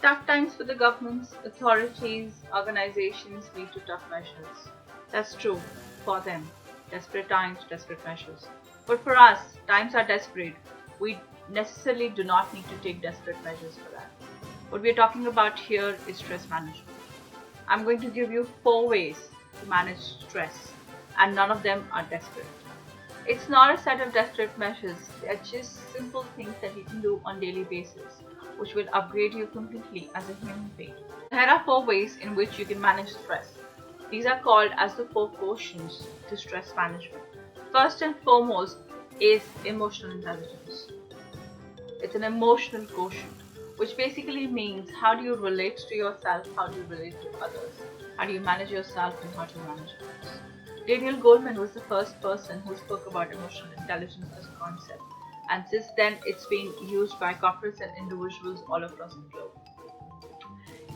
Tough times for the governments, authorities, organizations lead to tough measures. That's true for them. Desperate times, desperate measures. But for us, times are desperate. We necessarily do not need to take desperate measures for that. What we're talking about here is stress management. I'm going to give you 4 ways to manage stress, and none of them are desperate. It's not a set of desperate measures, they're just simple things that you can do on daily basis, which will upgrade you completely as a human being. There are 4 ways in which you can manage stress. These are called as the 4 quotients to stress management. First and foremost is emotional intelligence. It's an emotional quotient, which basically means how do you relate to yourself, how do you relate to others, how do you manage yourself, and how to manage others. Daniel Goleman was the first person who spoke about emotional intelligence as a concept, and since then it's been used by corporates and individuals all across the globe.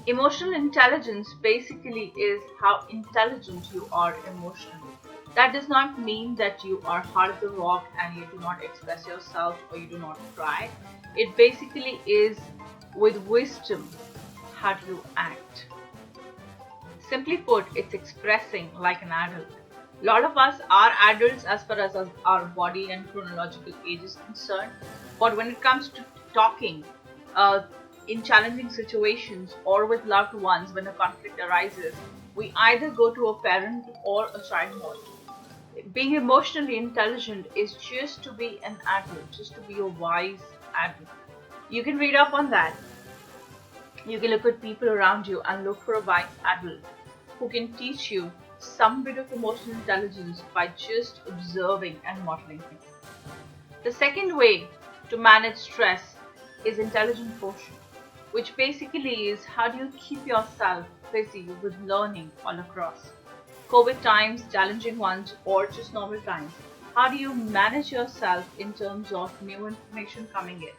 Emotional intelligence basically is how intelligent you are emotionally. That does not mean that you are hard of the rock and you do not express yourself or you do not cry. It basically is with wisdom, how do you act? Simply put, it's expressing like an adult. A lot of us are adults as far as our body and chronological age is concerned, but when it comes to talking, in challenging situations or with loved ones when a conflict arises, we either go to a parent or a child mode. Being emotionally intelligent is just to be an adult, just to be a wise adult. You can read up on that. You can look at people around you and look for a wise adult who can teach you some bit of emotional intelligence by just observing and modeling him. The second way to manage stress is intelligent quotient, which basically is how do you keep yourself busy with learning all across. COVID times, challenging ones, or just normal times. How do you manage yourself in terms of new information coming in?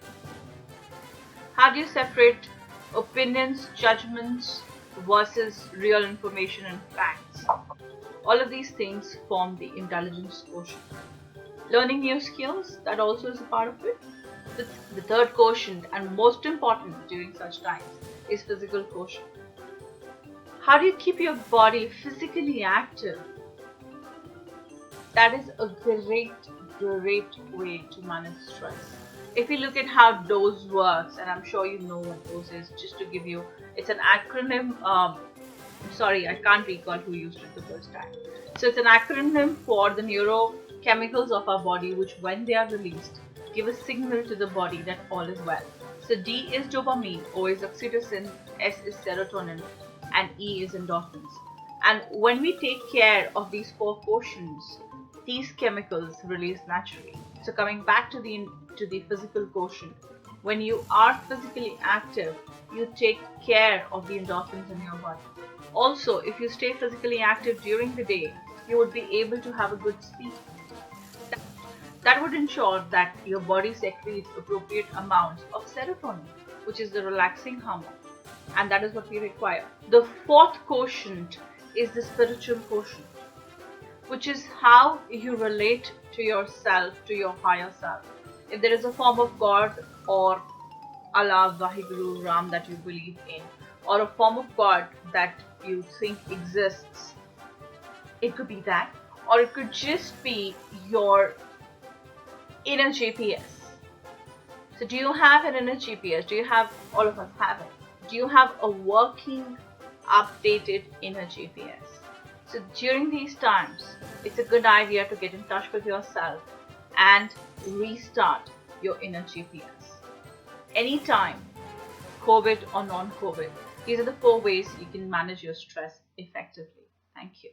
How do you separate opinions, judgments versus real information and facts? All of these things form the intelligence quotient. Learning new skills, that also is a part of it. The third quotient, and most important during such times, is physical quotient. How do you keep your body physically active? That is a great way to manage stress. If you look at how DOSE works, and I'm sure you know what DOSE is, just to give you, it's an acronym. Sorry, I can't recall who used it the first time. So it's an acronym for the neurochemicals of our body, which when they are released, give a signal to the body that all is well. So D is dopamine, O is oxytocin, S is serotonin, and E is endorphins. And when we take care of these 4 quotients, these chemicals release naturally. So coming back to the physical quotient, when you are physically active, you take care of the endorphins in your body. Also, if you stay physically active during the day, you would be able to have a good sleep. That would ensure that your body secretes appropriate amounts of serotonin, which is the relaxing hormone, and that is what we require. The fourth quotient is the spiritual quotient, which is how you relate to yourself, to your higher self. If there is a form of God or Allah, Vaheguru, Ram that you believe in, or a form of God that you think exists, it could be that, or it could just be your inner GPS. So, do you have an inner GPS? Do you have, all of us have it? Do you have a working, updated inner GPS? So, during these times, it's a good idea to get in touch with yourself and restart your inner GPS. Anytime, COVID or non COVID, these are the 4 ways you can manage your stress effectively. Thank you.